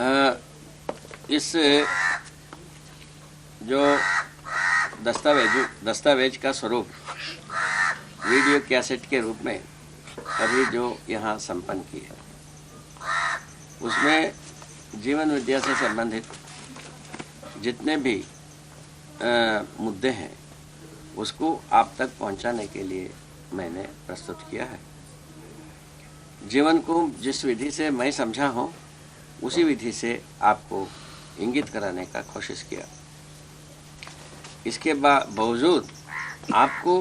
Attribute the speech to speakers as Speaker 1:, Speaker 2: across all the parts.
Speaker 1: इस जो दस्तावेज का स्वरूप वीडियो कैसेट के रूप में अभी जो यहाँ संपन्न किया, उसमें जीवन विद्या से संबंधित जितने भी मुद्दे हैं उसको आप तक पहुंचाने के लिए मैंने प्रस्तुत किया है। जीवन को जिस विधि से मैं समझा हूँ उसी विधि से आपको इंगित कराने का कोशिश किया। इसके बावजूद आपको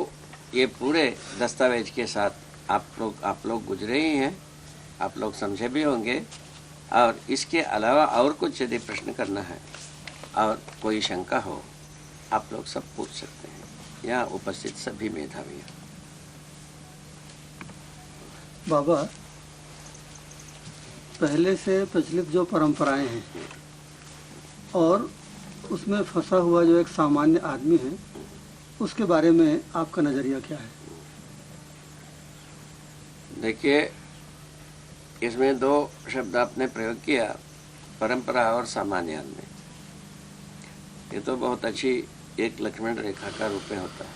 Speaker 1: ये पूरे दस्तावेज के साथ आप लोग गुजरे ही हैं, आप लोग समझे भी होंगे। और इसके अलावा और कुछ यदि प्रश्न करना है और कोई शंका हो, आप लोग सब पूछ सकते हैं, यहाँ उपस्थित सभी मेधावी हैं।
Speaker 2: बाबा, पहले से प्रचलित जो परंपराएं हैं और उसमें फंसा हुआ जो एक सामान्य आदमी है, उसके बारे में आपका नजरिया क्या है?
Speaker 1: देखिए, इसमें दो शब्द आपने प्रयोग किया, परंपरा और सामान्य आदमी। ये तो बहुत अच्छी एक लक्ष्मण रेखा का रूप में होता है।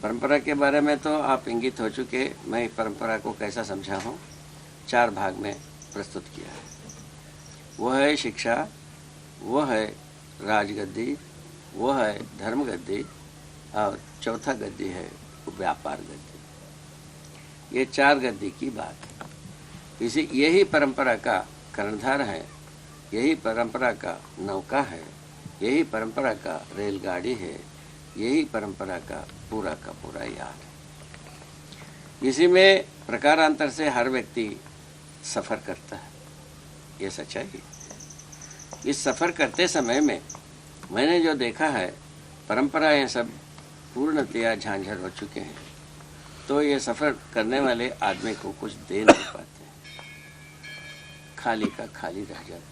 Speaker 1: परंपरा के बारे में तो आप इंगित हो चुके। मैं परंपरा को कैसा समझा हूँ 4 भाग में प्रस्तुत किया है। वो है शिक्षा, वो है राजगद्दी, वो है धर्म गद्दी और चौथा गद्दी है व्यापार गद्दी। ये 4 गद्दी की बात है। यही परंपरा का कर्णधार है, यही परंपरा का नौका है, यही परंपरा का रेलगाड़ी है, यही परंपरा का पूरा याद है। इसी में प्रकारांतर से हर व्यक्ति सफ़र करता है, ये सच्चाई है। इस सफ़र करते समय में मैंने जो देखा है, परंपराएं सब पूर्णतया झांझर हो चुके हैं, तो ये सफ़र करने वाले आदमी को कुछ दे नहीं पाते, खाली का खाली रह जाते हैं।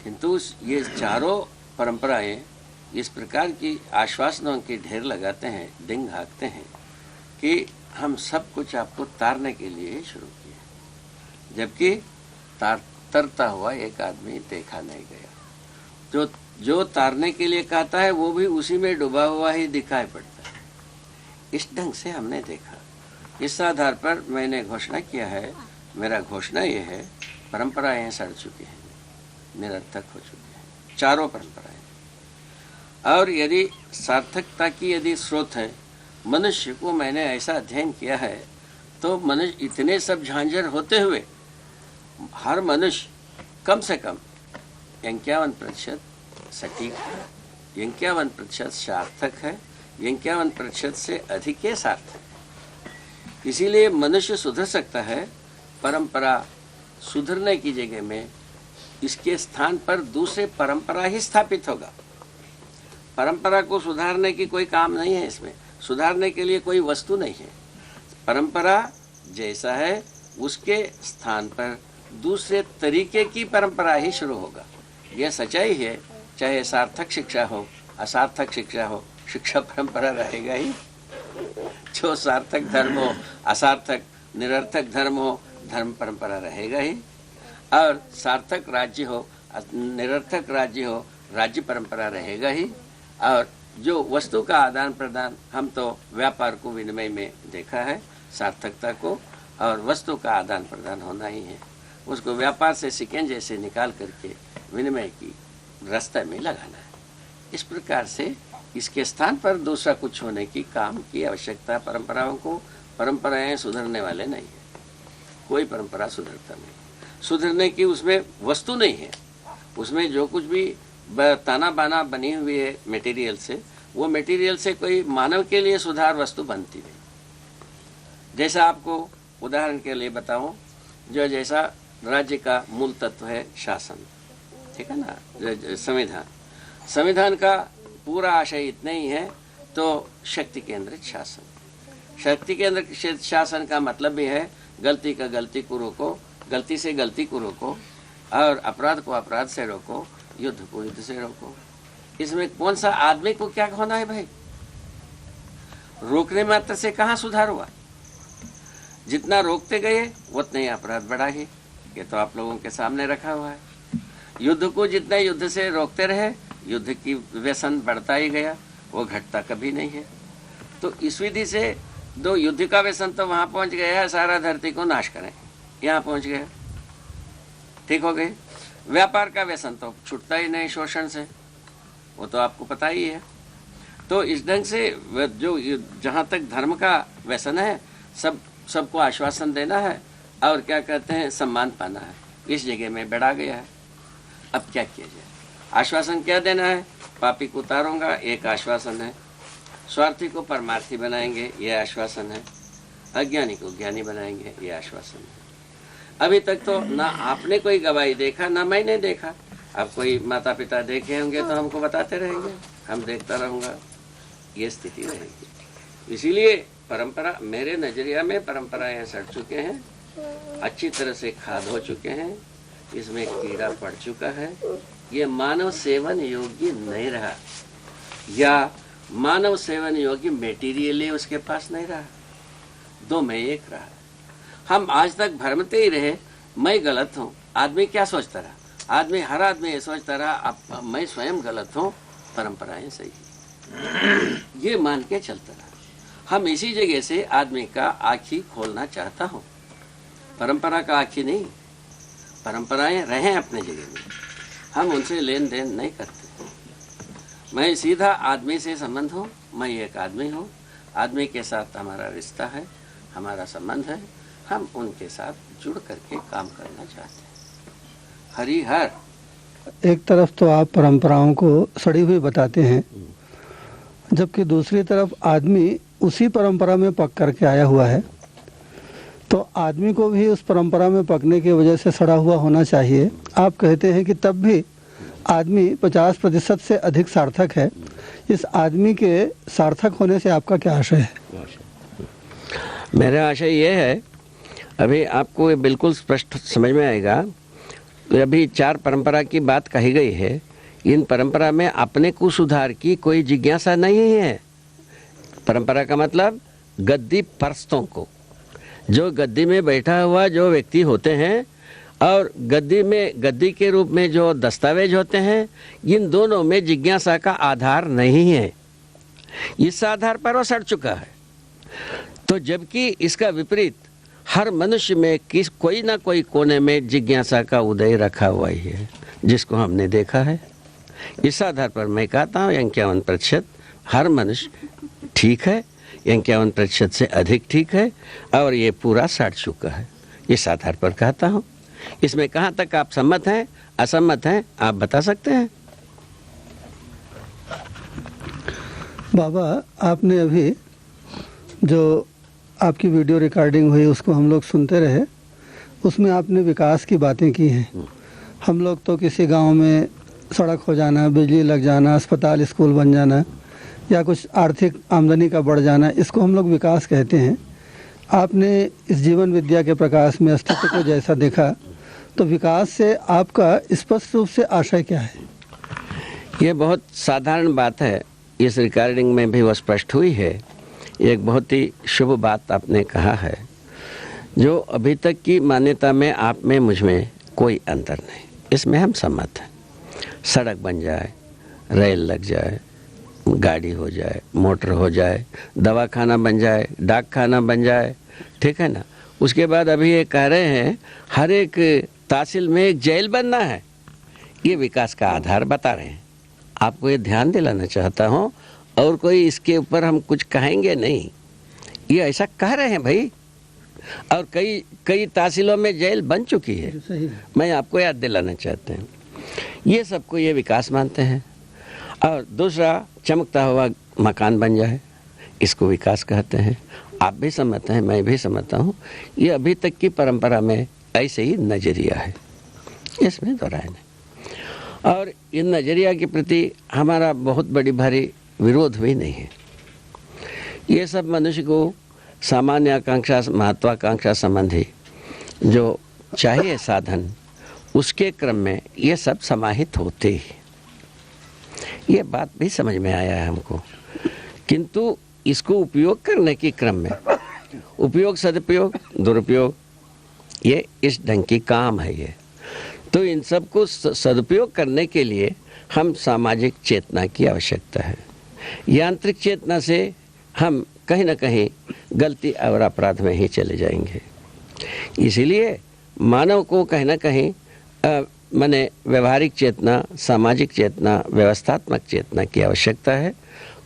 Speaker 1: किंतु ये चारों परंपराएं इस प्रकार की आश्वासनों की ढेर लगाते हैं, डिंग हाँकते हैं कि हम सब कुछ आपको तारने के लिए शुरू किया, जबकि तरता हुआ एक आदमी देखा नहीं गया। जो तारने के लिए कहता है वो भी उसी में डूबा हुआ ही दिखाई पड़ता है। इस ढंग से हमने देखा। इस आधार पर मैंने घोषणा किया है, मेरा घोषणा ये है, परंपराएं सड़ चुकी हैं, निरर्थक हो चुकी हैं, चारों परंपराएं। और यदि सार्थकता की यदि स्रोत है मनुष्य को, मैंने ऐसा अध्ययन किया है, तो मनुष्य इतने सब झांझर होते हुए हर मनुष्य कम से कम 51% सटीक है, 51% सार्थक है, 51% से अधिक है सार्थक। इसीलिए मनुष्य सुधर सकता है। परंपरा सुधरने की जगह में इसके स्थान पर दूसरे परंपरा ही स्थापित होगा। परंपरा को सुधारने की कोई काम नहीं है, इसमें सुधारने के लिए कोई वस्तु नहीं है। परंपरा जैसा है उसके स्थान पर दूसरे तरीके की परंपरा ही शुरू होगा। यह सच्चाई है। चाहे सार्थक शिक्षा हो, असार्थक शिक्षा हो, शिक्षा परंपरा रहेगा ही। जो सार्थक धर्म हो, असार्थक निरर्थक धर्म हो, धर्म परंपरा रहेगा ही। और सार्थक राज्य हो, निरर्थक राज्य हो, राज्य परंपरा रहेगा ही। और जो वस्तु का आदान प्रदान, हम तो व्यापार को विनिमय में देखा है, सार्थकता को और वस्तु का आदान प्रदान होना ही है। उसको व्यापार से शिकंजे से निकाल करके विनिमय की रास्ते में लगाना है। इस प्रकार से इसके स्थान पर दूसरा कुछ होने की काम की आवश्यकता। परंपराओं को, परंपराएं सुधरने वाले नहीं है, कोई परंपरा सुधरता नहीं। सुधरने की उसमें वस्तु नहीं है। उसमें जो कुछ भी ताना बाना बनी हुई है मटेरियल से, वो मटेरियल से कोई मानव के लिए सुधार वस्तु बनती नहीं। जैसा आपको उदाहरण के लिए बताऊं, जो जैसा राज्य का मूल तत्व है शासन, ठीक है ना, संविधान। संविधान का पूरा आशय इतना ही है, तो शक्ति केंद्रित शासन। शक्ति केंद्रित शासन का मतलब भी है गलती का गलती को रोको, गलती से गलती को रोको, और अपराध को अपराध से रोको, युद्ध को युद्ध से रोको। इसमें कौन सा आदमी को क्या होना है भाई? रोकने मात्र से कहाँ सुधार हुआ? जितना रोकते गए उतने ही अपराध बढ़ा ही। ये तो आप लोगों के सामने रखा हुआ है। युद्ध को जितने युद्ध से रोकते रहे, युद्ध की व्यसन बढ़ता ही गया, वो घटता कभी नहीं है। तो इस विधि से दो युद्ध का व्यसन तो वहां पहुंच गया है, सारा धरती को नाश करें, यहाँ पहुंच गया, ठीक हो गए। व्यापार का व्यसन तो छूटता ही नहीं शोषण से, वो तो आपको पता ही है। तो इस ढंग से जो जहाँ तक धर्म का व्यसन है, सबको आश्वासन देना है और क्या कहते हैं, सम्मान पाना है, इस जगह में बढ़ा गया है। अब क्या किया जाए? आश्वासन क्या देना है? पापी को उतारूंगा, एक आश्वासन है। स्वार्थी को परमार्थी बनाएंगे, ये आश्वासन है। अज्ञानी को ज्ञानी बनाएंगे, ये आश्वासन है। अभी तक तो ना आपने कोई गवाही देखा, ना मैंने देखा। अब कोई माता पिता देखे होंगे तो हमको बताते रहेंगे, हम देखता रहूंगा, ये स्थिति रहेगी। इसीलिए परंपरा, मेरे नजरिया में परंपराएं सड़ चुके हैं, अच्छी तरह से खाद हो चुके हैं, इसमें कीड़ा पड़ चुका है। ये मानव सेवन योग्य नहीं रहा, या मानव सेवन योग्य मेटीरियल उसके पास नहीं रहा, दो में एक रहा। हम आज तक भ्रमते ही रहे, मैं गलत हूँ। आदमी क्या सोचता रहा? हर आदमी ये सोचता रहा अब मैं स्वयं गलत हूँ, परंपराएं सही, ये मान के चलता रहा। हम इसी जगह से आदमी का आँखी खोलना चाहता हूँ, परंपरा का आँखी नहीं। परंपराएं रहें अपने जगह में, हम उनसे लेन देन नहीं करते। मैं सीधा आदमी से संबंध हूँ, मैं एक आदमी हूँ, आदमी के साथ हमारा रिश्ता है, हमारा संबंध है, हम उनके साथ जुड़ करके काम करना चाहते हैं। हरिहर।
Speaker 2: एक तरफ तो आप परंपराओं को सड़ी हुई बताते हैं, जबकि दूसरी तरफ आदमी उसी परंपरा में पक करके आया हुआ है, तो आदमी को भी उस परंपरा में पकने की वजह से सड़ा हुआ होना चाहिए। आप कहते हैं कि तब भी आदमी 50% से अधिक सार्थक है। इस आदमी के सार्थक होने से आपका क्या आशय है?
Speaker 1: मेरा आशय ये है, अभी आपको ये बिल्कुल स्पष्ट समझ में आएगा। अभी 4 परंपरा की बात कही गई है। इन परंपरा में अपने को सुधार की कोई जिज्ञासा नहीं है। परंपरा का मतलब गद्दी परस्तों को, जो गद्दी में बैठा हुआ जो व्यक्ति होते हैं और गद्दी के रूप में जो दस्तावेज होते हैं, इन दोनों में जिज्ञासा का आधार नहीं है। इस आधार पर वो सड़ चुका है। तो जबकि इसका विपरीत हर मनुष्य में कोई ना कोई कोने में जिज्ञासा का उदय रखा हुआ ही है, जिसको हमने देखा है। इस आधार पर मैं कहता हूँ 51% हर मनुष्य ठीक है, 51% से अधिक ठीक है, और ये पूरा सड़ चुका है। इस आधार पर कहता हूँ। इसमें कहाँ तक आप सम्मत हैं, असम्मत हैं, आप बता सकते हैं।
Speaker 2: बाबा, आपने अभी जो आपकी वीडियो रिकॉर्डिंग हुई उसको हम लोग सुनते रहे, उसमें आपने विकास की बातें की हैं। हम लोग तो किसी गांव में सड़क हो जाना, बिजली लग जाना, अस्पताल स्कूल बन जाना, या कुछ आर्थिक आमदनी का बढ़ जाना, इसको हम लोग विकास कहते हैं। आपने इस जीवन विद्या के प्रकाश में अस्तित्व को जैसा देखा, तो विकास से आपका स्पष्ट रूप से आशय क्या है?
Speaker 1: ये बहुत साधारण बात है, इस रिकॉर्डिंग में भी वो स्पष्ट हुई है। एक बहुत ही शुभ बात आपने कहा है, जो अभी तक की मान्यता में आप में मुझ में कोई अंतर नहीं, इसमें हम सहमत हैं। सड़क बन जाए, रेल लग जाए, गाड़ी हो जाए, मोटर हो जाए, दवाखाना बन जाए, डाक खाना बन जाए, ठीक है ना। उसके बाद अभी ये कह रहे हैं हर एक तहसील में एक जेल बनना है, ये विकास का आधार बता रहे हैं। आपको ये ध्यान दिलाना चाहता हूँ, और कोई इसके ऊपर हम कुछ कहेंगे नहीं, ये ऐसा कह रहे हैं भाई। और कई तहसीलों में जेल बन चुकी है, मैं आपको याद दिलाना चाहते हैं। ये सबको ये विकास मानते हैं। और दूसरा, चमकता हुआ मकान बन जाए, इसको विकास कहते हैं। आप भी समझते हैं, मैं भी समझता हूँ। ये अभी तक की परंपरा में ऐसे ही नजरिया है, इसमें दोहराए नहीं। और इन नजरिया के प्रति हमारा बहुत बड़ी भारी विरोध भी नहीं है। ये सब मनुष्य को सामान्य आकांक्षा, महत्वाकांक्षा संबंधी जो चाहिए साधन, उसके क्रम में ये सब समाहित होते ही, ये बात भी समझ में आया है हमको। किंतु इसको उपयोग करने के क्रम में उपयोग, सदुपयोग, दुरुपयोग, ये इस ढंग की काम है ये। तो इन सब को सदुपयोग करने के लिए हम सामाजिक चेतना की आवश्यकता है। यांत्रिक चेतना से हम कहीं ना कहीं गलती और अपराध में ही चले जाएंगे। इसीलिए मानव को कहीं ना कहीं माने व्यवहारिक चेतना, सामाजिक चेतना, व्यवस्थात्मक चेतना की आवश्यकता है।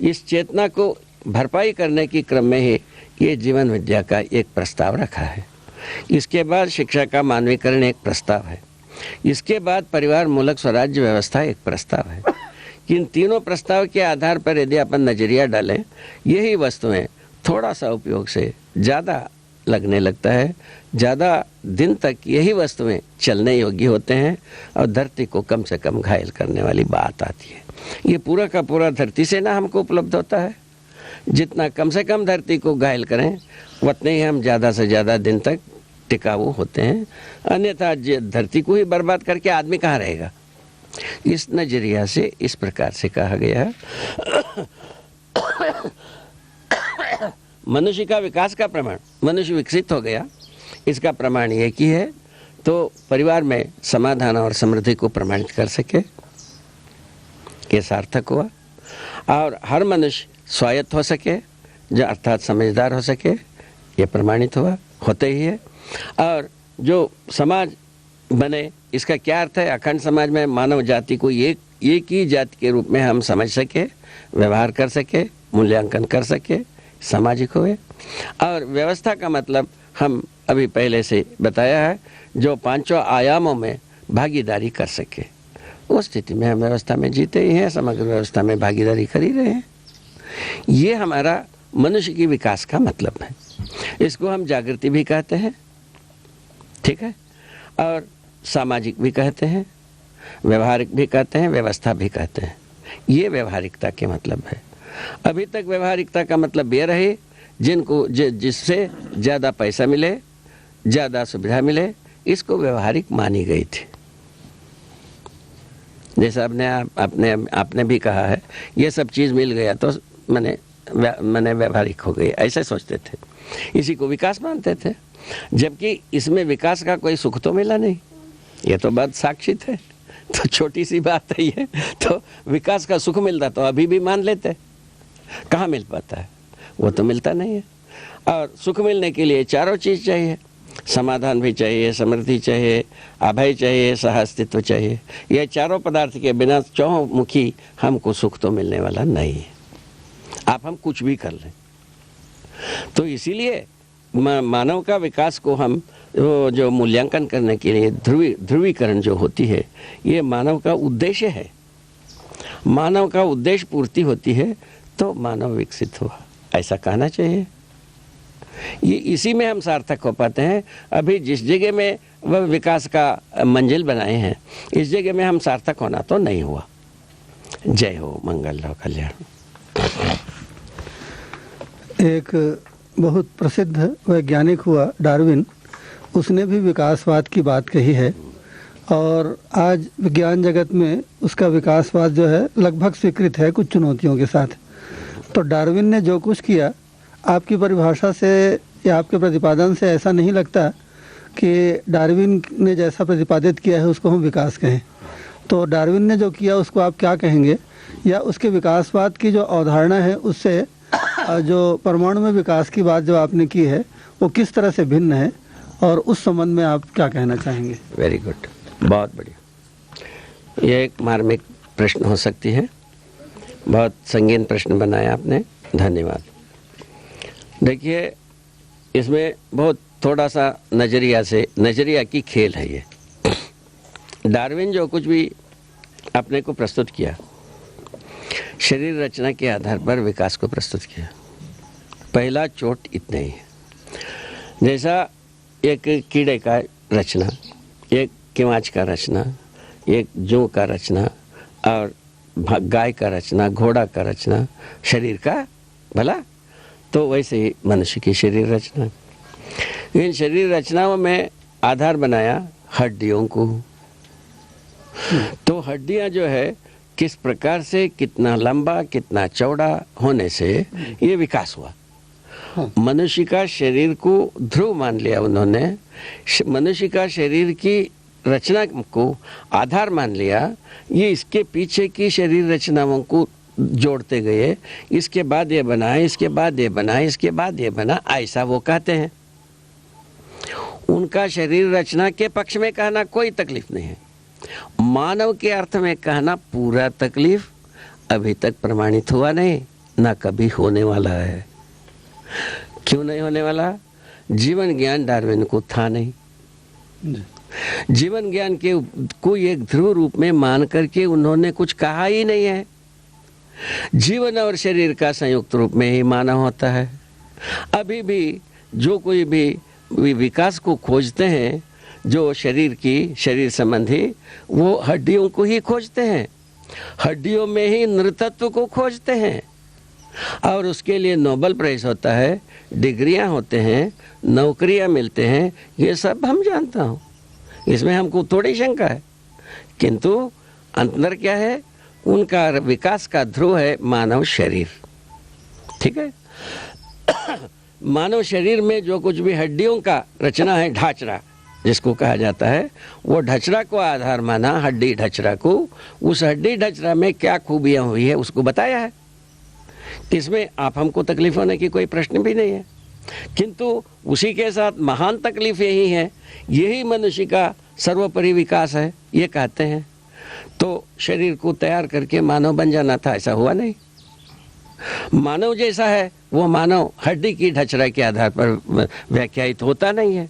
Speaker 1: इस चेतना को भरपाई करने के क्रम में ही ये जीवन विद्या का एक प्रस्ताव रखा है। इसके बाद शिक्षा का मानवीकरण एक प्रस्ताव है। इसके बाद परिवार मूलक स्वराज्य व्यवस्था एक प्रस्ताव है। इन तीनों प्रस्ताव के आधार पर यदि अपन नजरिया डालें, यही वस्तुएं थोड़ा सा उपयोग से ज़्यादा लगने लगता है, ज़्यादा दिन तक यही वस्तुएं चलने योग्य होते हैं और धरती को कम से कम घायल करने वाली बात आती है। ये पूरा का पूरा धरती से ना हमको उपलब्ध होता है। जितना कम से कम धरती को घायल करें उतने ही हम ज़्यादा से ज़्यादा दिन तक टिकाऊ होते हैं। अन्यथा धरती को ही बर्बाद करके आदमी कहाँ रहेगा। इस नजरिया से इस प्रकार से कहा गया है मनुष्य का विकास का प्रमाण, मनुष्य विकसित हो गया, इसका प्रमाण ये कि है तो परिवार में समाधान और समृद्धि को प्रमाणित कर सके, ये सार्थक हुआ। और हर मनुष्य स्वायत्त हो सके, जो अर्थात समझदार हो सके, ये प्रमाणित हुआ, होते ही है। और जो समाज बने, इसका क्या अर्थ है? अखंड समाज में मानव जाति को एक ही जाति के रूप में हम समझ सके, व्यवहार कर सके, मूल्यांकन कर सके, सामाजिक हुए। और व्यवस्था का मतलब हम अभी पहले से बताया है, जो पांचों आयामों में भागीदारी कर सके। उस स्थिति में हम व्यवस्था में जीते ही हैं, समग्र व्यवस्था में भागीदारी कर ही रहे हैं। ये हमारा मनुष्य की विकास का मतलब है। इसको हम जागृति भी कहते हैं, ठीक है, और सामाजिक भी कहते हैं, व्यवहारिक भी कहते हैं, व्यवस्था भी कहते हैं। ये व्यवहारिकता के मतलब है। अभी तक व्यवहारिकता का मतलब ये रही जिनको जिससे ज़्यादा पैसा मिले, ज़्यादा सुविधा मिले, इसको व्यवहारिक मानी गई थी। जैसा आपने भी कहा है, ये सब चीज़ मिल गया तो मैंने व्यवहारिक हो गई, ऐसे सोचते थे। इसी को विकास मानते थे, जबकि इसमें विकास का कोई सुख तो मिला नहीं। ये तो बात साक्षित है। तो छोटी सी बात है ये, तो विकास का सुख मिलता तो अभी भी मान लेते। कहाँ मिल पाता है? वो तो मिलता नहीं है। और सुख मिलने के लिए चारों चीज़ चाहिए, समाधान भी चाहिए, समृद्धि चाहिए, अभय चाहिए, सह अस्तित्व चाहिए। ये चारों पदार्थ के बिना चौमुखी हमको सुख तो मिलने वाला नहीं है। आप हम कुछ भी कर लें। तो इसीलिए मानव का विकास को हम जो मूल्यांकन करने के लिए ध्रुवीकरण जो होती है, ये मानव का उद्देश्य है। मानव का उद्देश्य पूर्ति होती है तो मानव विकसित हुआ, ऐसा कहना चाहिए। ये इसी में हम सार्थक हो पाते हैं। अभी जिस जगह में वह विकास का मंजिल बनाए हैं, इस जगह में हम सार्थक होना तो नहीं हुआ। जय हो, मंगल हो, कल्याण।
Speaker 2: एक बहुत प्रसिद्ध वैज्ञानिक हुआ डार्विन, उसने भी विकासवाद की बात कही है और आज विज्ञान जगत में उसका विकासवाद जो है लगभग स्वीकृत है, कुछ चुनौतियों के साथ। तो डार्विन ने जो कुछ किया, आपकी परिभाषा से या आपके प्रतिपादन से ऐसा नहीं लगता कि डार्विन ने जैसा प्रतिपादित किया है उसको हम विकास कहें। तो डार्विन ने जो किया उसको आप क्या कहेंगे, या उसके विकासवाद की जो अवधारणा है उससे जो परमाणु में विकास की बात जो आपने की है वो किस तरह से भिन्न है, और उस संबंध में आप क्या कहना चाहेंगे?
Speaker 1: वेरी गुड, बहुत बढ़िया। यह एक मार्मिक प्रश्न हो सकती है, बहुत संगीन प्रश्न बनाया आपने, धन्यवाद। देखिए, इसमें बहुत थोड़ा सा नजरिया की खेल है ये। डार्विन जो कुछ भी अपने को प्रस्तुत किया, शरीर रचना के आधार पर विकास को प्रस्तुत किया। पहला चोट इतना ही है, जैसा एक कीड़े का रचना, एक कीवाच का रचना, एक जौ का रचना और गाय का रचना, घोड़ा का रचना, शरीर का भला, तो वैसे ही मनुष्य की शरीर रचना। इन शरीर रचनाओं में आधार बनाया हड्डियों को। तो हड्डियां जो है किस प्रकार से, कितना लंबा, कितना चौड़ा होने से ये विकास हुआ। मनुष्य का शरीर को ध्रुव मान लिया उन्होंने, मनुष्य का शरीर की रचना को आधार मान लिया। ये इसके पीछे की शरीर रचनाओं को जोड़ते गए, इसके बाद ये बना, इसके बाद ये बना, इसके बाद ये बना, ऐसा वो कहते हैं। उनका शरीर रचना के पक्ष में कहना कोई तकलीफ नहीं है, मानव के अर्थ में कहना पूरा तकलीफ अभी तक प्रमाणित हुआ नहीं, ना कभी होने वाला है। क्यों नहीं होने वाला? जीवन ज्ञान डार्विन को था नहीं। जीवन ज्ञान के कोई एक ध्रुव रूप में मान करके उन्होंने कुछ कहा ही नहीं है। जीवन और शरीर का संयुक्त रूप में ही मानव होता है। अभी भी जो कोई भी विकास को खोजते हैं, जो शरीर संबंधी, वो हड्डियों को ही खोजते हैं, हड्डियों में ही नृतत्व को खोजते हैं, और उसके लिए नोबेल प्राइज होता है, डिग्रियां होते हैं, नौकरियां मिलते हैं। ये सब हम जानता हूँ, इसमें हमको थोड़ी शंका है। किंतु अंतर क्या है? उनका विकास का ध्रुव है मानव शरीर। ठीक है। मानव शरीर में जो कुछ भी हड्डियों का रचना है, ढांचरा जिसको कहा जाता है, वो ढचरा को आधार माना, हड्डी ढचरा को। उस हड्डी ढचरा में क्या खूबियां हुई है उसको बताया है। इसमें आप हमको तकलीफ होने की कोई प्रश्न भी नहीं है। किंतु उसी के साथ महान तकलीफ यही है, यही मनुष्य का सर्वोपरि विकास है, ये कहते हैं। तो शरीर को तैयार करके मानव बन जाना था, ऐसा हुआ नहीं। मानव जैसा है वो मानव हड्डी की ढचरा के आधार पर व्याख्यायित होता नहीं है।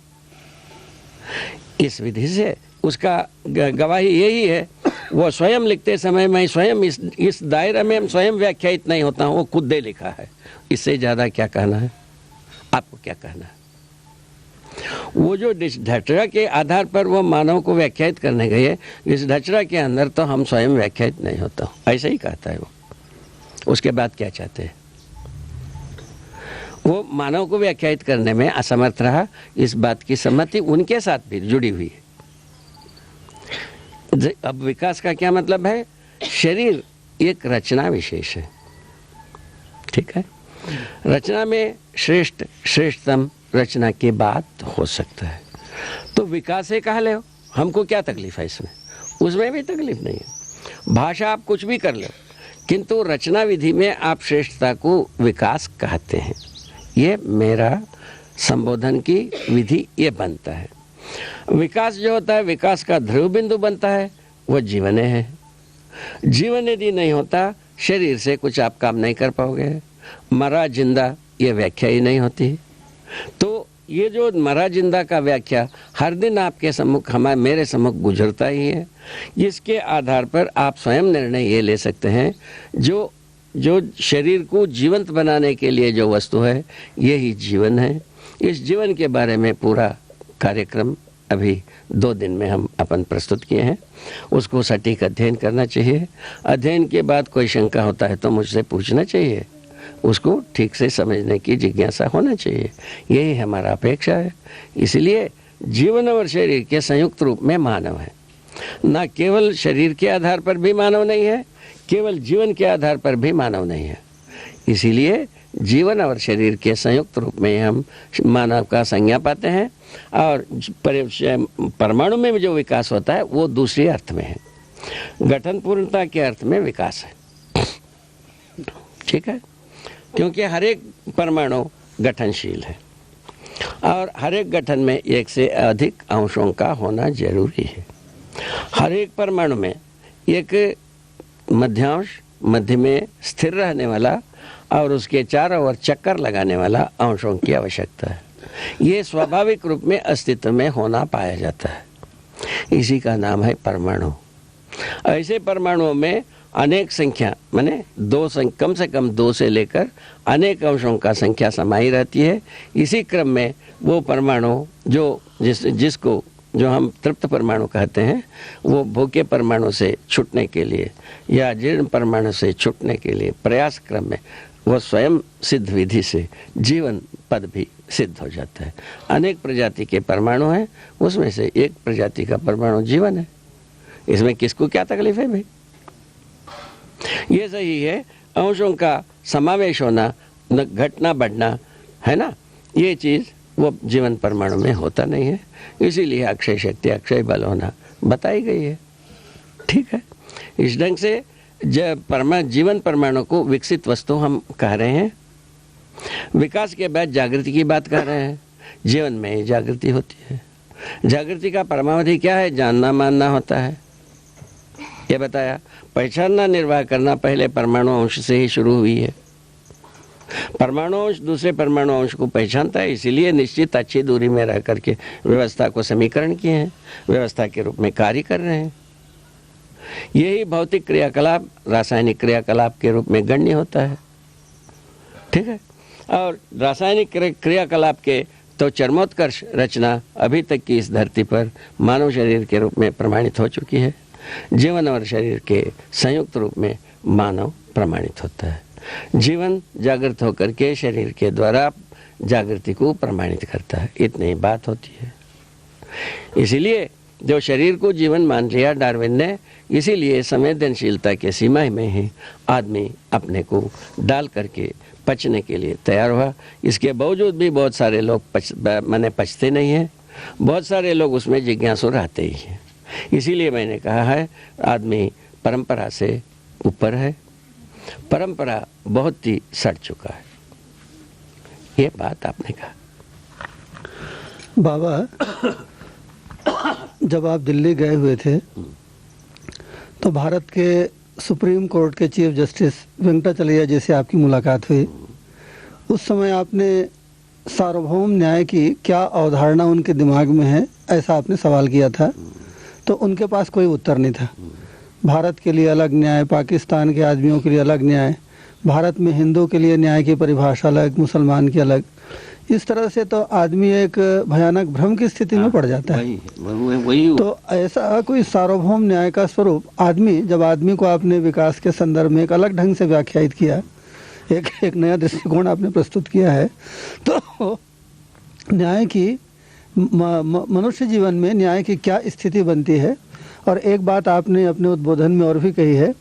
Speaker 1: इस विधि से उसका गवाही यही है, वो स्वयं लिखते समय मैं स्वयं इस दायरे में स्वयं व्याख्यायित नहीं होता हूँ, वो खुद दे लिखा है। इससे ज़्यादा क्या कहना है? आपको क्या कहना है? वो जो ढचरा के आधार पर वो मानव को व्याख्यायित करने गए, इस ढचरा के अंदर तो हम स्वयं व्याख्यायित नहीं होता हूँ, ऐसा ही कहता है वो। उसके बाद क्या चाहते हैं? वो मानव को व्याख्यायित करने में असमर्थ रहा। इस बात की सम्मति उनके साथ भी जुड़ी हुई है। अब विकास का क्या मतलब है? शरीर एक रचना विशेष है, ठीक है। रचना में श्रेष्ठतम रचना के बाद हो सकता है, तो विकास है कहा ले। हमको क्या तकलीफ है इसमें? उसमें भी तकलीफ नहीं है। भाषा आप कुछ भी कर लो, किंतु रचना विधि में आप श्रेष्ठता को विकास कहते हैं। ये मेरा संबोधन की विधि ये बनता है। विकास जो होता है, विकास का ध्रुव बिंदु बनता है, वो जीवन है। जीवन यदि नहीं होता, शरीर से कुछ आप काम नहीं कर पाओगे। मरा जिंदा ये व्याख्या ही नहीं होती। तो ये जो मरा जिंदा का व्याख्या हर दिन आपके सम्मुख, मेरे सम्मुख गुजरता ही है। इसके आधार पर आप स्वयं निर्णय ये ले सकते हैं, जो शरीर को जीवंत बनाने के लिए जो वस्तु है, यही जीवन है। इस जीवन के बारे में पूरा कार्यक्रम अभी 2 दिन में हम अपन प्रस्तुत किए हैं। उसको सटीक अध्ययन करना चाहिए। अध्ययन के बाद कोई शंका होता है तो मुझसे पूछना चाहिए, उसको ठीक से समझने की जिज्ञासा होना चाहिए। यही हमारा अपेक्षा है। इसलिए जीवन और शरीर के संयुक्त रूप में मानव है। न केवल शरीर के आधार पर भी मानव नहीं है, केवल जीवन के आधार पर भी मानव नहीं है। इसीलिए जीवन और शरीर के संयुक्त रूप में हम मानव का संज्ञा पाते हैं। और परमाणु में जो विकास होता है वो दूसरे अर्थ में है, गठन पूर्णता के अर्थ में विकास है, ठीक है। क्योंकि हर एक परमाणु गठनशील है और हर एक गठन में एक से अधिक अंशों का होना जरूरी है। हर एक परमाणु में एक मध्यांश, मध्य में स्थिर रहने वाला और उसके चारों ओर चक्कर लगाने वाला अंशों की आवश्यकता है। ये स्वाभाविक रूप में अस्तित्व में होना पाया जाता है। इसी का नाम है परमाणु। ऐसे परमाणुओं में अनेक संख्या, माने कम से कम 2 से लेकर अनेक अंशों का संख्या समाई रहती है। इसी क्रम में वो परमाणु जिसको हम तृप्त परमाणु कहते हैं, वो भूखे परमाणु से छूटने के लिए या जीर्ण परमाणु से छूटने के लिए प्रयास क्रम में वो स्वयं सिद्ध विधि से जीवन पद भी सिद्ध हो जाता है। अनेक प्रजाति के परमाणु हैं, उसमें से एक प्रजाति का परमाणु जीवन है। इसमें किसको क्या तकलीफ है भाई? ये सही है, अंशों का समावेश होना, घटना बढ़ना है ना। ये चीज़ वो जीवन परमाणु में होता नहीं है, इसीलिए अक्षय शक्ति अक्षय बल होना बताई गई है। ठीक है, इस ढंग से जब जीवन परमाणु को विकसित वस्तु हम कह रहे हैं। विकास के बाद जागृति की बात कर रहे हैं। जीवन में जागृति होती है। जागृति का परमावधि क्या है? जानना मानना होता है, ये बताया। पहचानना निर्वाह करना पहले परमाणु अंश से ही शुरू हुई है। परमाणु अंश दूसरे परमाणु अंश को पहचानता है, इसीलिए निश्चित अच्छी दूरी में रह करके व्यवस्था को समीकरण किए हैं, व्यवस्था के रूप में कार्य कर रहे हैं। यही भौतिक क्रियाकलाप रासायनिक क्रियाकलाप के रूप में गण्य होता है। ठीक है, और रासायनिक क्रियाकलाप के तो चरमोत्कर्ष रचना अभी तक की इस धरती पर मानव शरीर के रूप में प्रमाणित हो चुकी है। जीवन और शरीर के संयुक्त रूप में मानव प्रमाणित होता है। जीवन जागृत होकर के शरीर के द्वारा जागृति को प्रमाणित करता है, इतनी ही बात होती है। इसीलिए जो शरीर को जीवन मान लिया डार्विन ने, इसीलिए संवेदनशीलता के सीमा में ही आदमी अपने को डाल करके पचने के लिए तैयार हुआ। इसके बावजूद भी बहुत सारे लोग पचते नहीं हैं, बहुत सारे लोग उसमें जिज्ञासु रहते ही हैं। इसीलिए मैंने कहा है आदमी परंपरा से ऊपर है, परंपरा बहुत ही सड़ चुका है। ये बात आपने कहा।
Speaker 2: बाबा, जब आप दिल्ली गए हुए थे तो भारत के सुप्रीम कोर्ट के चीफ जस्टिस वेंकटाचलैया जी से आपकी मुलाकात हुई। उस समय आपने सार्वभौम न्याय की क्या अवधारणा उनके दिमाग में है, ऐसा आपने सवाल किया था, तो उनके पास कोई उत्तर नहीं था। भारत के लिए अलग न्याय, पाकिस्तान के आदमियों के लिए अलग न्याय, भारत में हिंदू के लिए न्याय की परिभाषा अलग, मुसलमान की अलग। इस तरह से तो आदमी एक भयानक भ्रम की स्थिति में पड़ जाता है। वही तो ऐसा कोई सार्वभौम न्याय का स्वरूप जब आदमी को आपने विकास के संदर्भ में एक अलग ढंग से व्याख्यायित किया, एक नया दृष्टिकोण आपने प्रस्तुत किया है, तो न्याय की मनुष्य जीवन में न्याय की क्या स्थिति बनती है। और एक बात आपने अपने उद्बोधन में और भी कही है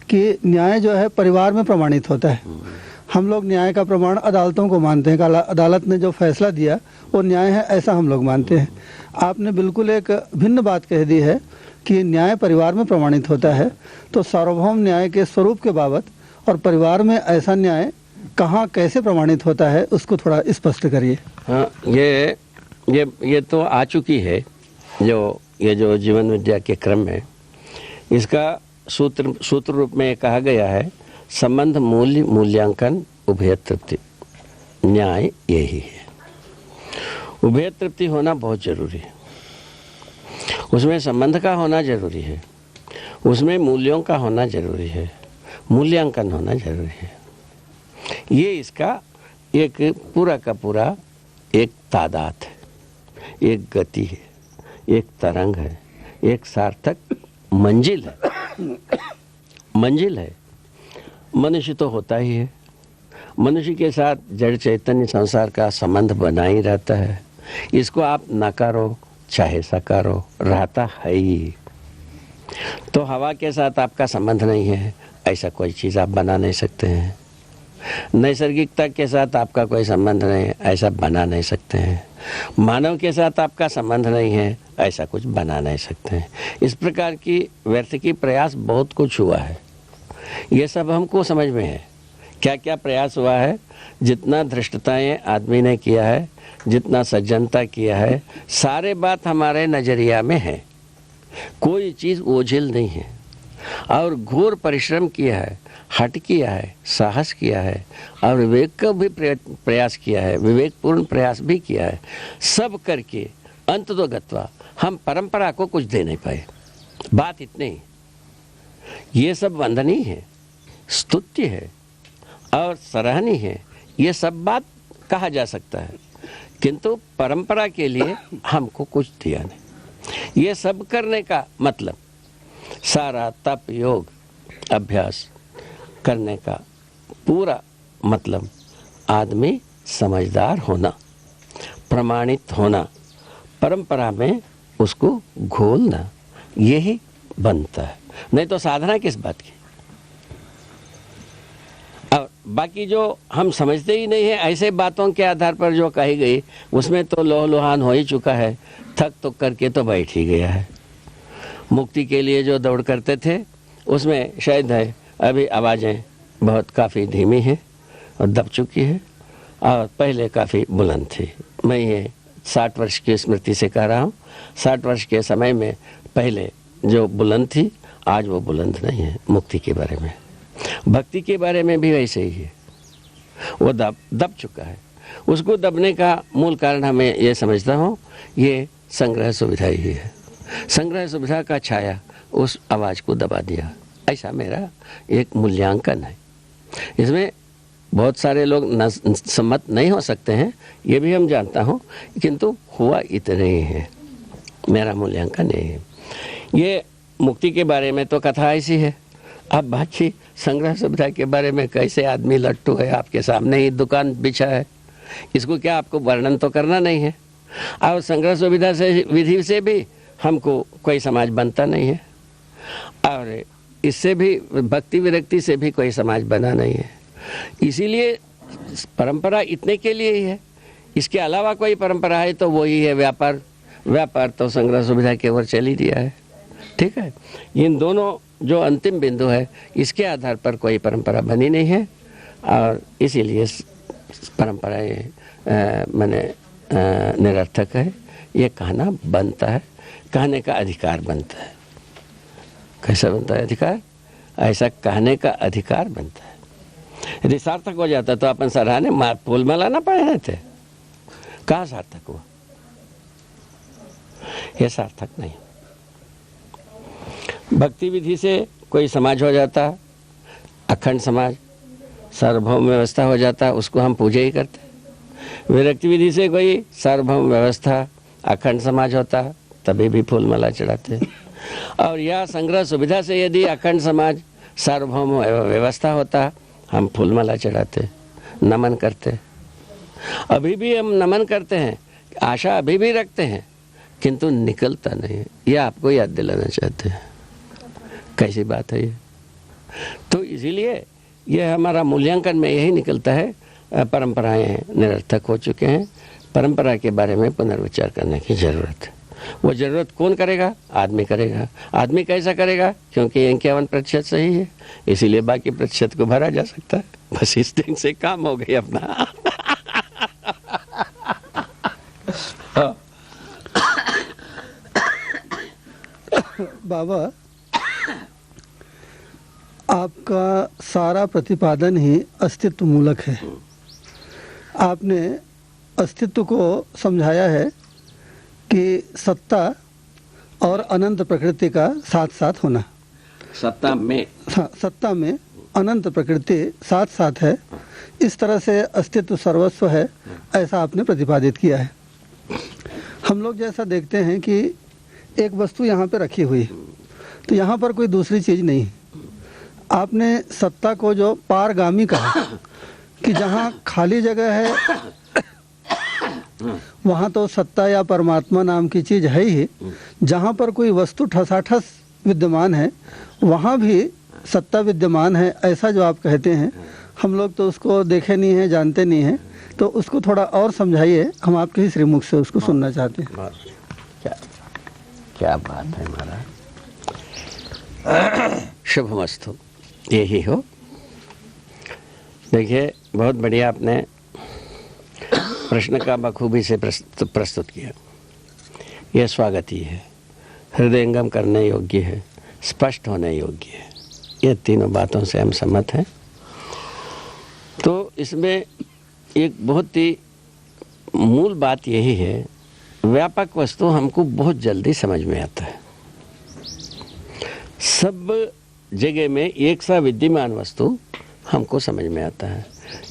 Speaker 2: कि न्याय जो है परिवार में प्रमाणित होता है। हम लोग न्याय का प्रमाण अदालतों को मानते हैं, अदालत ने जो फैसला दिया वो न्याय है, ऐसा हम लोग मानते हैं। आपने बिल्कुल एक भिन्न बात कह दी है कि न्याय परिवार में प्रमाणित होता है। तो सार्वभौम न्याय के स्वरूप के बाबत और परिवार में ऐसा न्याय कहाँ कैसे प्रमाणित होता है, उसको थोड़ा स्पष्ट करिए।
Speaker 1: हाँ, ये तो आ चुकी है। ये जो जीवन विद्या के क्रम में इसका सूत्र रूप में कहा गया है, संबंध मूल्य मूल्यांकन उभय तृप्ति। न्याय यही है। उभय तृप्ति होना बहुत जरूरी है, उसमें संबंध का होना जरूरी है, उसमें मूल्यों का होना जरूरी है, मूल्यांकन होना जरूरी है। ये इसका एक पूरा का पूरा एक तादाद है, एक गति है, एक तरंग है, एक सार्थक मंजिल है। मनुष्य तो होता ही है, मनुष्य के साथ जड़ चैतन्य संसार का संबंध बना ही रहता है। इसको आप नकारो चाहे सकारो, रहता है ही। तो हवा के साथ आपका संबंध नहीं है, ऐसा कोई चीज़ आप बना नहीं सकते हैं। नैसर्गिकता के साथ आपका कोई संबंध नहीं है, ऐसा बना नहीं सकते हैं। मानव के साथ आपका संबंध नहीं है, ऐसा कुछ बना नहीं सकते हैं। इस प्रकार की व्यर्थ की प्रयास बहुत कुछ हुआ है, ये सब हमको समझ में है। क्या क्या प्रयास हुआ है, जितना धृष्टताएं आदमी ने किया है, जितना सज्जनता किया है, सारे बात हमारे नजरिया में है। कोई चीज़ ओझिल नहीं है। और घोर परिश्रम किया है, हट किया है, साहस किया है और विवेक का भी प्रयास किया है, विवेकपूर्ण प्रयास भी किया है। सब करके अंततोगत्वा हम परंपरा को कुछ दे नहीं पाए। बात इतनी ही। ये सब वंदनीय है, स्तुत्य है और सराहनीय है, ये सब बात कहा जा सकता है, किंतु परंपरा के लिए हमको कुछ दिया नहीं। ये सब करने का मतलब सारा तप योग अभ्यास करने का पूरा मतलब आदमी समझदार होना, प्रमाणित होना, परंपरा में उसको घोलना, यही बनता है। नहीं तो साधना किस बात की। और बाकी जो हम समझते ही नहीं है, ऐसे बातों के आधार पर जो कही गई उसमें तो लोहा-लुहान हो ही चुका है, थक तो करके तो बैठ ही गया है। मुक्ति के लिए जो दौड़ करते थे उसमें शायद है अभी आवाज़ें बहुत काफ़ी धीमी हैं और दब चुकी है, और पहले काफ़ी बुलंद थी। मैं ये 60 वर्ष की स्मृति से कह रहा हूँ। 60 वर्ष के समय में पहले जो बुलंद थी आज वो बुलंद नहीं है। मुक्ति के बारे में, भक्ति के बारे में भी वैसे ही है, वो दब चुका है। उसको दबने का मूल कारण हमें ये समझता हूँ, ये संग्रह सुविधा ही है। संग्रह सुविधा का छाया उस आवाज़ को दबा दिया, ऐसा मेरा एक मूल्यांकन है। इसमें बहुत सारे लोग सम्मत नहीं हो सकते हैं, ये भी हम जानता हूँ, किंतु हुआ इतने ही है। मेरा मूल्यांकन यही है। ये मुक्ति के बारे में तो कथा ऐसी है। अब बाकी संग्रह सुविधा के बारे में कैसे आदमी लट्टू है, आपके सामने ही दुकान बिछा है, इसको क्या आपको वर्णन तो करना नहीं है। और संग्रह सुविधा से विधि से भी हमको कोई समाज बनता नहीं है, और इससे भी भक्ति विरक्ति से भी कोई समाज बना नहीं है। इसीलिए परंपरा इतने के लिए ही है। इसके अलावा कोई परंपरा है तो वही है व्यापार। व्यापार तो संग्रह सुविधा की ओर चल ही दिया है। ठीक है, इन दोनों जो अंतिम बिंदु है, इसके आधार पर कोई परंपरा बनी नहीं है, और इसीलिए परंपराएं माने निरर्थक है। ये कहना बनता है, कहने का अधिकार बनता है। कैसा बनता है अधिकार? ऐसा कहने का अधिकार बनता है। यदि सार्थक हो जाता तो अपन सराहने फूल माला ना पहने थे, कहाँ सार्थक हुआ? ये सार्थक नहीं। भक्ति विधि से कोई समाज हो जाता, अखंड समाज, सार्वभौम व्यवस्था हो जाता, उसको हम पूजा ही करते। विरक्ति विधि से कोई सार्वभौम व्यवस्था, अखंड समाज होता, तभी भी फूल माला चढ़ाते। और यह संग्रह सुविधा से यदि अखंड समाज, सार्वभौम व्यवस्था होता, हम फूल माला चढ़ाते, नमन करते। अभी भी हम नमन करते हैं, आशा अभी भी रखते हैं, किंतु निकलता नहीं है। यह आपको याद दिलाना चाहते हैं। कैसी बात है ये? तो इसीलिए ये हमारा मूल्यांकन में यही निकलता है, परंपराएं निरर्थक हो चुके हैं। परंपरा के बारे में पुनर्विचार करने की जरूरत है। वो जरूरत कौन करेगा? आदमी करेगा। आदमी कैसा करेगा? क्योंकि 51% सही है, इसीलिए बाकी प्रतिशत को भरा जा सकता है। बस इस दिन से काम हो गई अपना।
Speaker 2: बाबा, आपका सारा प्रतिपादन ही अस्तित्व मूलक है। आपने अस्तित्व को समझाया है कि सत्ता और अनंत प्रकृति का साथ साथ होना।
Speaker 1: सत्ता में
Speaker 2: अनंत प्रकृति साथ साथ है, इस तरह से अस्तित्व सर्वस्व है, ऐसा आपने प्रतिपादित किया है। हम लोग जैसा देखते हैं कि एक वस्तु यहाँ पे रखी हुई है, तो यहाँ पर कोई दूसरी चीज़ नहीं है। आपने सत्ता को जो पारगामी कहा कि जहाँ खाली जगह है वहाँ तो सत्ता या परमात्मा नाम की चीज़ है ही। जहाँ पर कोई वस्तु ठसाठस विद्यमान है वहाँ भी सत्ता विद्यमान है, ऐसा जो आप कहते हैं। हम लोग तो उसको देखे नहीं हैं, जानते नहीं हैं, तो उसको थोड़ा और समझाइए। हम आपके ही श्रीमुख से उसको सुनना चाहते हैं।
Speaker 1: क्या बात है महाराज। शुभमस्तु, यही हो। देखिए, बहुत बढ़िया आपने प्रश्न का बखूबी से प्रस्तुत किया। यह स्वागत ही है, हृदयंगम करने योग्य है, स्पष्ट होने योग्य है। ये तीनों बातों से हम सहमत हैं। तो इसमें एक बहुत ही मूल बात यही है, व्यापक वस्तु हमको बहुत जल्दी समझ में आता है। सब जगह में एक सा विद्यमान वस्तु हमको समझ में आता है,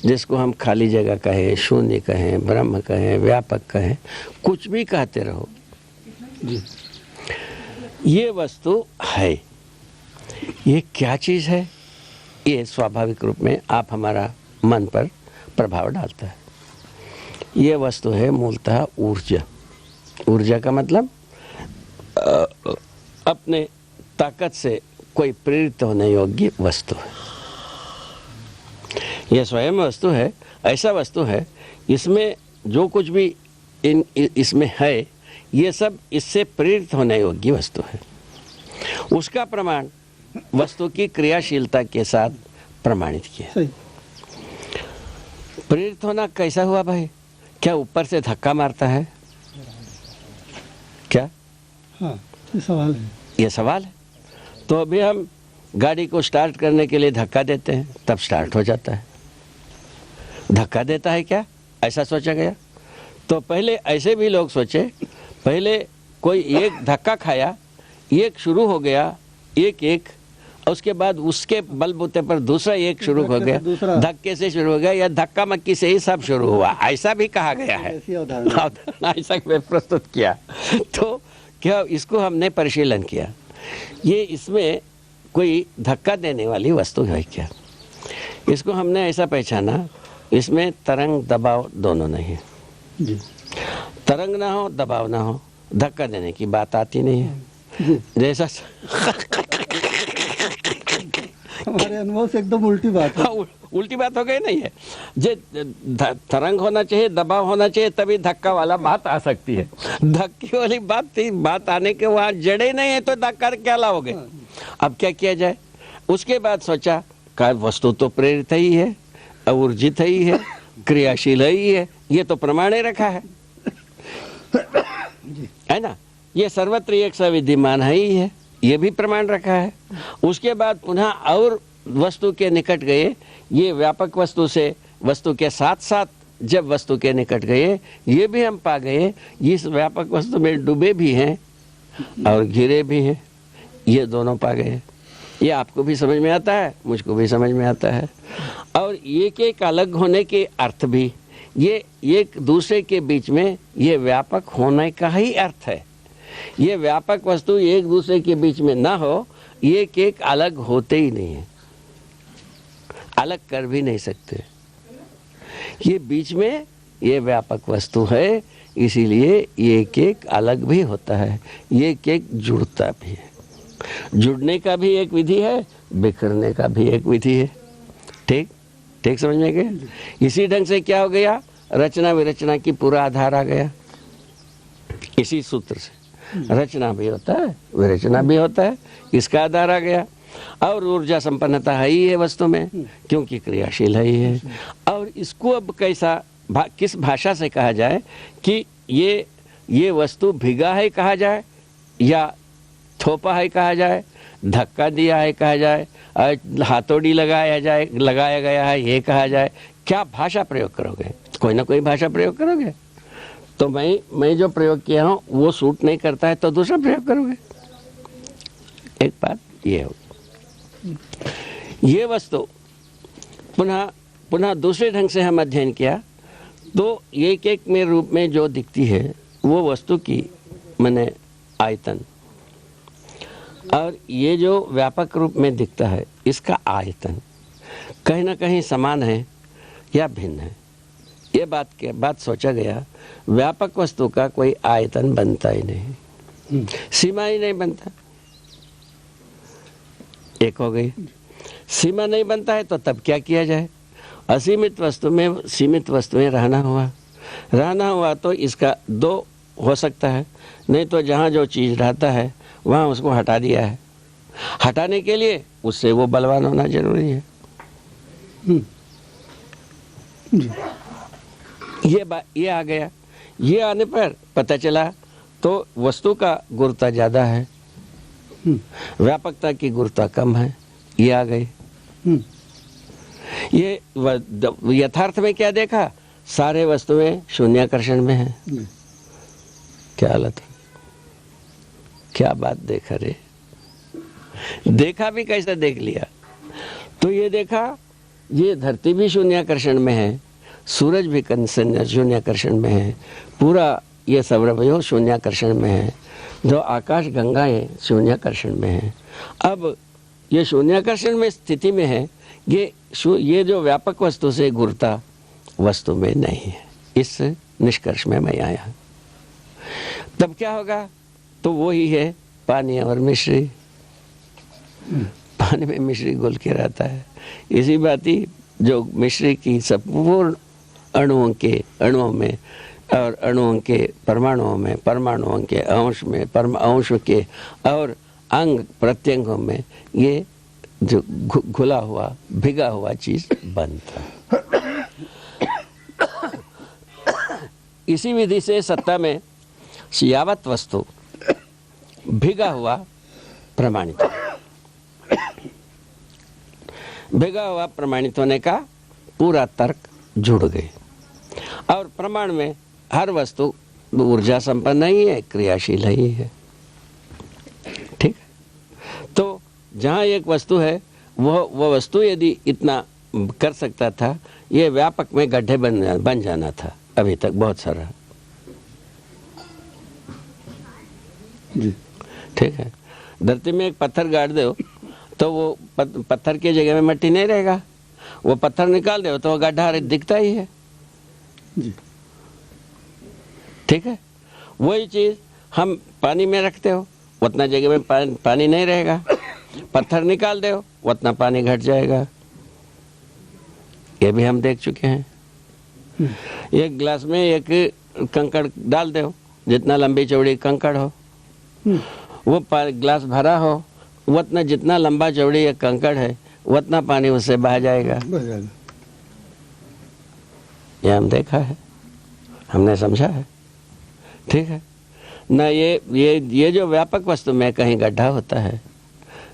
Speaker 1: जिसको हम खाली जगह कहें, शून्य कहें, ब्रह्म कहें, व्यापक कहें, कुछ भी कहते रहो जी। ये वस्तु है। ये क्या चीज़ है? ये स्वाभाविक रूप में आप हमारा मन पर प्रभाव डालता है। ये वस्तु है मूलतः ऊर्जा। ऊर्जा का मतलब अपने ताकत से कोई प्रेरित होने योग्य वस्तु है। यह स्वयं वस्तु है, ऐसा वस्तु है इसमें जो कुछ भी इसमें है ये सब इससे प्रेरित होने योग्य वस्तु है। उसका प्रमाण वस्तु की क्रियाशीलता के साथ प्रमाणित किया। प्रेरित होना कैसा हुआ भाई? क्या ऊपर से धक्का मारता है क्या?
Speaker 2: हाँ, ये सवाल है।
Speaker 1: ये सवाल है। तो अभी हम गाड़ी को स्टार्ट करने के लिए धक्का देते हैं, तब स्टार्ट हो जाता है। धक्का देता है क्या? ऐसा सोचा गया। तो पहले ऐसे भी लोग सोचे, पहले कोई एक धक्का खाया, एक शुरू हो गया, एक उसके बाद उसके बलबूते पर दूसरा एक शुरू हो गया, धक्के से शुरू हो गया या धक्का मक्की से ही सब शुरू हुआ, ऐसा भी कहा गया है। ऐसा प्रस्तुत किया। तो क्या इसको हमने परिशीलन किया, ये इसमें कोई धक्का देने वाली वस्तु है क्या? इसको हमने ऐसा पहचाना, इसमें तरंग दबाव दोनों नहीं है जी। तरंग ना हो, दबाव ना हो, धक्का देने की बात आती नहीं है। जैसा
Speaker 2: हमारे अनुभव से एकदम उल्टी बात है।
Speaker 1: उल्टी बात हो गई नहीं है। जे तरंग होना चाहिए, दबाव होना चाहिए, तभी धक्का वाला बात आ सकती है। धक्के वाली बात आने के वहां जड़े नहीं है तो धक्का क्या लाओगे? अब क्या किया जाए? उसके बाद सोचा का वस्तु तो प्रेरित ही है, ऊर्जित ही है, क्रियाशील ही है, ये तो प्रमाण रखा है ना? ये सर्वत्र एक सा विद्यमान है ही है, ये भी प्रमाण रखा है। उसके बाद पुनः और वस्तु के निकट गए, ये व्यापक वस्तु से वस्तु के साथ साथ जब वस्तु के निकट गए, ये भी हम पा गए इस व्यापक वस्तु में डूबे भी हैं और घिरे भी हैं, ये दोनों पा गए। ये आपको भी समझ में आता है, मुझको भी समझ में आता है। और एक एक अलग होने के अर्थ भी, ये एक दूसरे के बीच में ये व्यापक होने का ही अर्थ है। ये व्यापक वस्तु एक दूसरे के बीच में ना हो, एक एक अलग होते ही नहीं है, अलग कर भी नहीं सकते। ये बीच में ये व्यापक वस्तु है, इसीलिए एक एक अलग भी होता है, एक एक जुड़ता भी है। जुड़ने का भी एक विधि है, बिखरने का भी एक विधि है। ठीक ठीक समझ में गए? इसी ढंग से क्या हो गया, रचना विरचना की पूरा आधार आ गया इसी सूत्र से। रचना भी होता है, विरचना भी होता है, इसका आधार आ गया। और ऊर्जा संपन्नता है ही है वस्तु में, क्योंकि क्रियाशील है ही है। और इसको अब कैसा किस भाषा से कहा जाए कि ये वस्तु भिगा है कहा जाए, या थोपा है कहा जाए, धक्का दिया है कहा जाए, हाथोड़ी लगाया गया है ये कहा जाए, क्या भाषा प्रयोग करोगे? कोई ना कोई भाषा प्रयोग करोगे। तो मैं जो प्रयोग किया हूँ वो सूट नहीं करता है तो दूसरा प्रयोग करोगे। एक बात ये हो, ये वस्तु पुनः दूसरे ढंग से हम अध्ययन किया तो एक एक में रूप में जो दिखती है वो वस्तु की माने आयतन, और ये जो व्यापक रूप में दिखता है इसका आयतन कहीं ना कहीं समान है या भिन्न है। ये बात सोचा गया, व्यापक वस्तु का कोई आयतन बनता ही नहीं, सीमा ही नहीं बनता। एक हो गई, सीमा नहीं बनता है तो तब क्या किया जाए? असीमित वस्तु में सीमित वस्तुएं रहना हुआ तो इसका दो हो सकता है, नहीं तो जहाँ जो चीज़ रहता है वहाँ उसको हटा दिया है। हटाने के लिए उससे वो बलवान होना जरूरी है। ये आ गया। ये आने पर पता चला तो वस्तु का गुरुता ज़्यादा है, व्यापकता की गुरुता कम है, ये आ गई। ये यथार्थ में क्या देखा? सारे वस्तुएं शून्याकर्षण में है। क्या हालत है, क्या बात देखा रे। देखा भी कैसा देख लिया? तो ये देखा ये धरती भी शून्याकर्षण में है, सूरज भी शून्याकर्षण में है, पूरा ये सौरभयो शून्याकर्षण में है, जो आकाश गंगाएं शून्याकर्षण में है। अब ये शून्याकर्षण में स्थिति में है, ये जो व्यापक वस्तु से गुरुता वस्तु में नहीं है। इस निष्कर्ष में मैं आया। तब क्या होगा? तो वो ही है पानी और मिश्री। पानी में मिश्री घुल के रहता है। इसी बात ही जो मिश्री की संपूर्ण अणुओं में और अणुओं के परमाणुओं में, परमाणुओं के अंश में, अंश के और अंग प्रत्यंगों में ये जो घुला हुआ भिगा हुआ चीज बनता। इसी विधि से सत्ता में यावत वस्तु भिगा हुआ प्रमाणित, भिगा हुआ प्रमाणित होने का पूरा तर्क जुड़ गए। और प्रमाण में हर वस्तु ऊर्जा संपन्न ही है, क्रियाशील ही है। ठीक है, तो जहाँ एक वस्तु है वह वस्तु यदि इतना कर सकता था, ये व्यापक में गड्ढे बन जाना था अभी तक बहुत सारा। ठीक है, धरती में एक पत्थर गाड़ दो तो वो पत्थर की जगह में मिट्टी नहीं रहेगा, वो पत्थर निकाल दो तो वो गड्ढा दिखता ही है जी। ठीक है, वही चीज हम पानी में रखते हो, उतना जगह में पानी नहीं रहेगा, पत्थर निकाल दो उतना पानी घट जाएगा। ये भी हम देख चुके हैं। एक गिलास में एक कंकड़ डाल दो, जितना लंबी चौड़ी कंकड़ हो, वो गिलास भरा हो, उतना जितना लंबा चौड़ी एक कंकड़ है उतना पानी उससे बह जाएगा। ये हम देखा है, हमने समझा है। ठीक है ना, ये जो व्यापक वस्तु में कहीं गड्ढा होता है,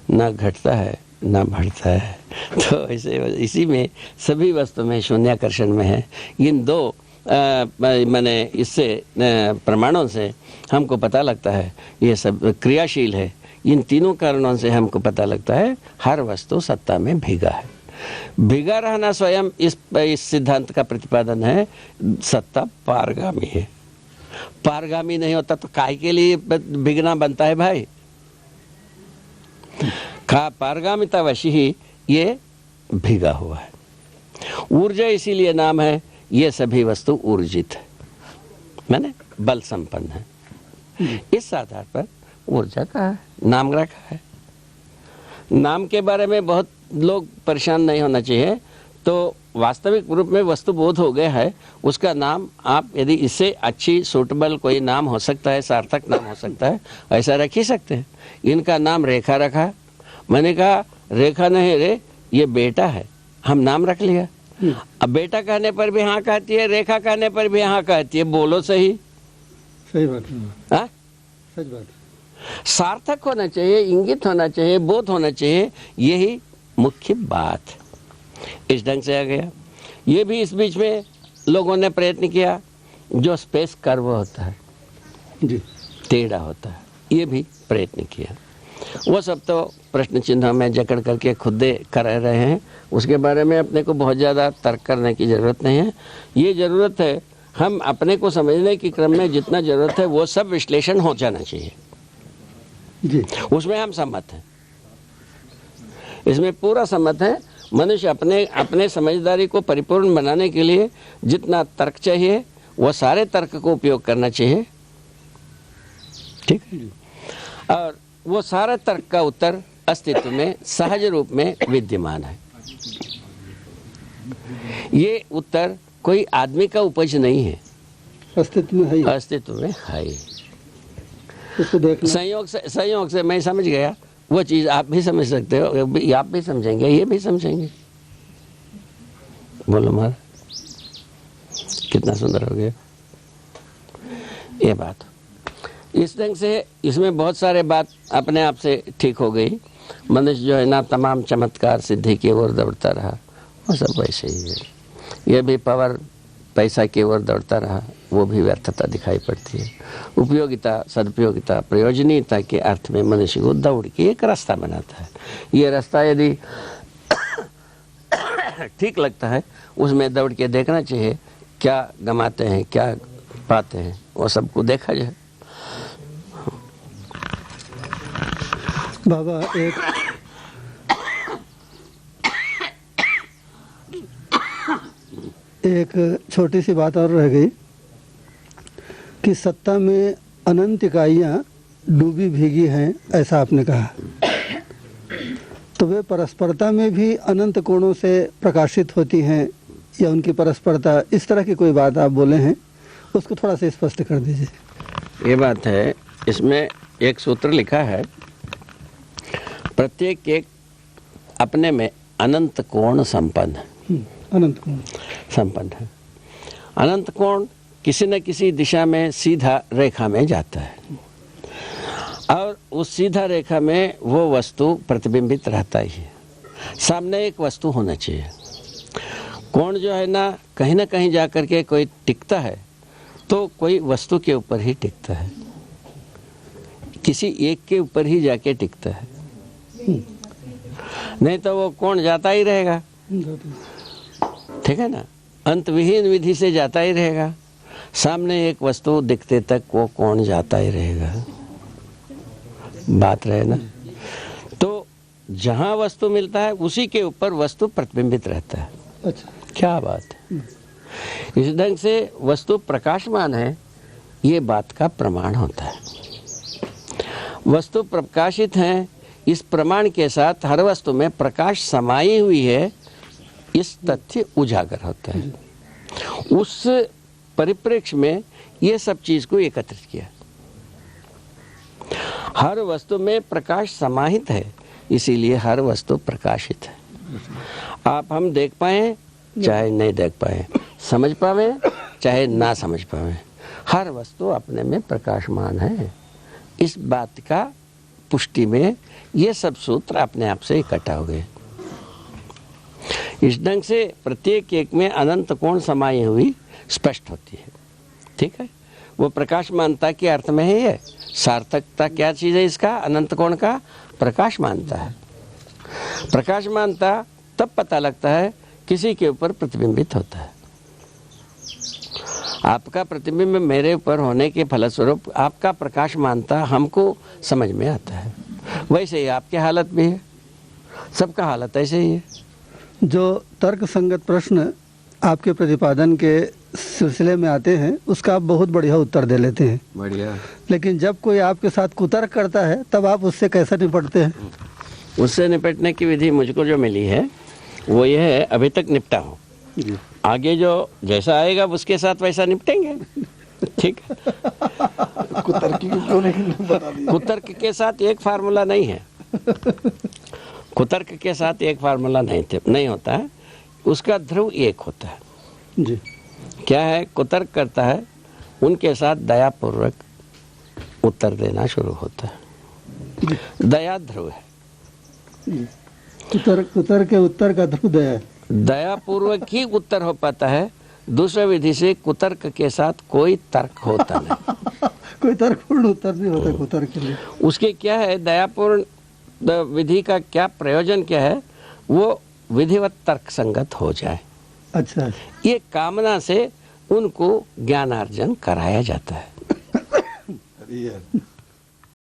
Speaker 1: ना घटता है ना बढ़ता है। तो ऐसे इसी में सभी वस्तु में शून्याकर्षण में है। इन दो मैंने इससे प्रमाणों से हमको पता लगता है ये सब क्रियाशील है। इन तीनों कारणों से हमको पता लगता है हर वस्तु सत्ता में भीगा है। भीगा रहना स्वयं इस सिद्धांत का प्रतिपादन है। सत्ता पारगामी है, पारगामी नहीं होता तो काहे के लिए भीगना बनता है भाई। पारगामितावशी ही ये भीगा हुआ है। ऊर्जा इसीलिए नाम है, ये सभी वस्तु ऊर्जित है, मैंने बल संपन्न है। इस आधार पर ऊर्जा का नाम रखा है। नाम के बारे में बहुत लोग परेशान नहीं होना चाहिए। तो वास्तविक रूप में वस्तु बोध हो गया है, उसका नाम आप यदि इससे अच्छी सूटेबल कोई नाम हो सकता है, सार्थक नाम हो सकता है, ऐसा रख ही सकते हैं। इनका नाम रेखा रखा, मैंने कहा रेखा नहीं रे, ये बेटा है, हम नाम रख लिया। अब बेटा कहने पर भी हाँ कहती है, रेखा कहने पर भी हाँ कहती है। बोलो सही,
Speaker 2: सही बात है, सच बात।
Speaker 1: सार्थक होना चाहिए, इंगित होना चाहिए, बोध होना चाहिए, यही मुख्य बात इस ढंग से आ गया। ये भी इस बीच में लोगों ने प्रयत्न किया, जो स्पेस कर्व होता है जी, टेढ़ा होता है, ये भी प्रयत्न किया। वो सब तो प्रश्न चिन्ह में जकड़ करके खुदे कर रहे हैं, उसके बारे में अपने को बहुत ज़्यादा तर्क करने की ज़रूरत नहीं है। ये ज़रूरत है हम अपने को समझने के क्रम में जितना ज़रूरत है वो सब विश्लेषण हो जाना चाहिए जी। उसमें हम सहमत हैं, इसमें पूरा सहमत हैं। मनुष्य अपने समझदारी को परिपूर्ण बनाने के लिए जितना तर्क चाहिए वो सारे तर्क को उपयोग करना चाहिए। ठीक है, और वो सारा तर्क का उत्तर अस्तित्व में सहज रूप में विद्यमान है। ये उत्तर कोई आदमी का उपज नहीं है,
Speaker 2: अस्तित्व में है,
Speaker 1: अस्तित्व में है। संयोग से मैं समझ गया, वो चीज आप भी समझ सकते हो, आप भी समझेंगे, ये भी समझेंगे। बोलो महाराज, कितना सुंदर हो गया ये बात। इस ढंग से इसमें बहुत सारे बात अपने आप से ठीक हो गई। मनुष्य जो है ना तमाम चमत्कार सिद्धि की ओर दौड़ता रहा, वो सब वैसे ही है। ये भी पावर पैसा की ओर दौड़ता रहा, वो भी व्यर्थता दिखाई पड़ती है। उपयोगिता, सदुपयोगिता, प्रयोजनीयता के अर्थ में मनुष्य को दौड़ के एक रास्ता बनाता है। ये रास्ता यदि ठीक लगता है, उसमें दौड़ के देखना चाहिए क्या गमाते हैं, क्या पाते हैं, वो सबको देखा जाए।
Speaker 2: बाबा एक छोटी सी बात और रह गई कि सत्ता में अनंत इकाइयाँ डूबी भीगी हैं, ऐसा आपने कहा। तो वे परस्परता में भी अनंत कोणों से प्रकाशित होती हैं या उनकी परस्परता, इस तरह की कोई बात आप बोले हैं, उसको थोड़ा सा स्पष्ट कर दीजिए।
Speaker 1: ये बात है, इसमें एक सूत्र लिखा है, प्रत्येक एक अपने में अनंत कोण संपन्न है।
Speaker 2: अनंत कोण
Speaker 1: संपन्न है। अनंत कोण किसी न किसी दिशा में सीधा रेखा में जाता है और उस सीधा रेखा में वो वस्तु प्रतिबिंबित रहता ही है। सामने एक वस्तु होना चाहिए। कोण जो है ना कहीं जा कर के कोई टिकता है तो कोई वस्तु के ऊपर ही टिकता है, किसी एक के ऊपर ही जाके टिकता है, नहीं तो वो कोण जाता ही रहेगा। ठीक है ना, अंत विहीन विधि से जाता ही रहेगा। सामने एक वस्तु दिखते तक वो कोण जाता ही रहेगा। बात रहे ना। तो जहां वस्तु मिलता है उसी के ऊपर वस्तु प्रतिबिंबित रहता है।
Speaker 2: अच्छा,
Speaker 1: क्या बात है। इस ढंग से वस्तु प्रकाशमान है, ये बात का प्रमाण होता है। वस्तु प्रकाशित है, इस प्रमाण के साथ हर वस्तु में प्रकाश समाई हुई है, इस तथ्य उजागर होता है। उस परिप्रेक्ष्य में ये सब चीज को एकत्रित किया। हर वस्तु में प्रकाश समाहित है, इसीलिए हर वस्तु प्रकाशित है। आप हम देख पाए चाहे नहीं देख पाए, समझ पावे चाहे ना समझ पावे, हर वस्तु अपने में प्रकाशमान है। इस बात का पुष्टि में ये सब सूत्र अपने आप से इकट्ठा हो गए। इस ढंग से प्रत्येक एक में अनंत कोण समाई हुई स्पष्ट होती है। ठीक है, वो प्रकाशमानता के अर्थ में है। ये सार्थकता क्या चीज है इसका, अनंत कोण का प्रकाशमानता है। प्रकाशमानता तब पता लगता है किसी के ऊपर प्रतिबिंबित होता है। आपका प्रतिबिंब मेरे ऊपर होने के फलस्वरूप आपका प्रकाशमानता हमको समझ में आता है। वैसे ही आपकी हालत भी है, सबका हालत ऐसे ही है।
Speaker 2: जो तर्क संगत प्रश्न आपके प्रतिपादन के सिलसिले में आते हैं उसका आप बहुत बढ़िया उत्तर दे लेते हैं।
Speaker 1: बढ़िया।
Speaker 2: लेकिन जब कोई आपके साथ कुतर्क करता है तब आप उससे कैसे निपटते हैं?
Speaker 1: उससे निपटने की विधि मुझको जो मिली है वो ये है, अभी तक निपटा हूँ, आगे जो जैसा आएगा उसके साथ वैसा निपटेंगे। ठीक है। कुतर्क के साथ एक फार्मूला नहीं है। कुतर्क के साथ एक फार्मूला नहीं होता है, उसका ध्रुव एक होता है।
Speaker 2: जी।
Speaker 1: क्या है, कुतर्क करता है उनके साथ दयापूर्वक उत्तर देना शुरू होता है। दया ध्रुव है।
Speaker 2: कुतर्क के उत्तर का ध्रुव दया है।
Speaker 1: दयापूर्वक ही उत्तर हो पाता है। दूसरे विधि से कुतर्क के साथ कोई तर्क होता नहीं।
Speaker 2: कोई तर्कपूर्ण उत्तर नहीं होता कुतर्क के लिए।
Speaker 1: उसके क्या है, दयापूर्ण विधि का क्या प्रयोजन क्या है, वो विधिवत तर्क संगत हो जाए।
Speaker 2: अच्छा,
Speaker 1: ये कामना से उनको ज्ञानार्जन कराया जाता है।